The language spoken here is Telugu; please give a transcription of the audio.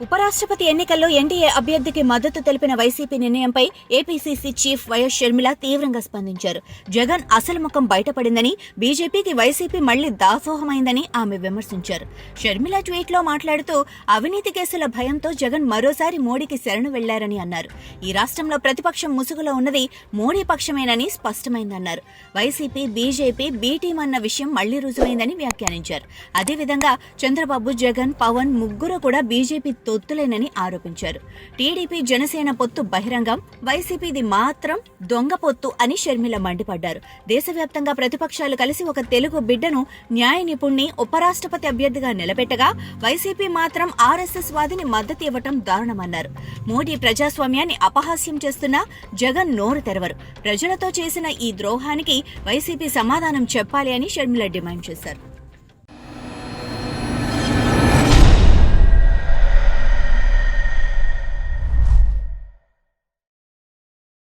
ఉపరాష్ట్రపతి ఎన్నికల్లో ఎన్డీఏ అభ్యర్థికి మద్దతు తెలిపిన వైసీపీ నిర్ణయంపై ఏపీసీసీ చీఫ్ వైఎస్ షర్మిల తీవ్రంగా స్పందించారు. జగన్ అసలు ముఖం బయటపడిందని, బీజేపీకి వైసీపీ మళ్లీ దాసోహమైందని ఆమె విమర్శించారు. షర్మిల ట్వీట్లో మాట్లాడుతూ అవినీతి కేసుల భయంతో జగన్ మరోసారి మోడీకి శరణు వెళ్లారని అన్నారు. ఈ రాష్ట్రంలో ప్రతిపక్షం ముసుగులో ఉన్నది మోడీ పక్షమేనని స్పష్టమైందన్నారు. వైసీపీ, బీజేపీ బీ టీం అన్న విషయం మళ్లీ రుజువైందని వ్యాఖ్యానించారు. అదేవిధంగా చంద్రబాబు, జగన్, పవన్ ముగ్గురు కూడా బీజేపీ తొత్తులేనని ఆరోపించారు. టీడీపీ, జనసేన పొత్తు బహిరంగం, వైసీపీది మాత్రం దొంగ పొత్తు అని షర్మిల మండిపడ్డారు. దేశవ్యాప్తంగా ప్రతిపక్షాలు కలిసి ఒక తెలుగు బిడ్డను, న్యాయ నిపుణ్ణి ఉపరాష్ట్రపతి అభ్యర్థిగా నిలబెట్టగా వైసీపీ మాత్రం ఆర్ఎస్ఎస్ వాదిని మద్దతు ఇవ్వటం దారుణమన్నారు. మోడీ ప్రజాస్వామ్యాన్ని అపహాస్యం చేస్తున్నా జగన్ నోరు తెరవరు. ప్రజలతో చేసిన ఈ ద్రోహానికి వైసీపీ సమాధానం చెప్పాలి అని షర్మిల డిమాండ్ చేశారు.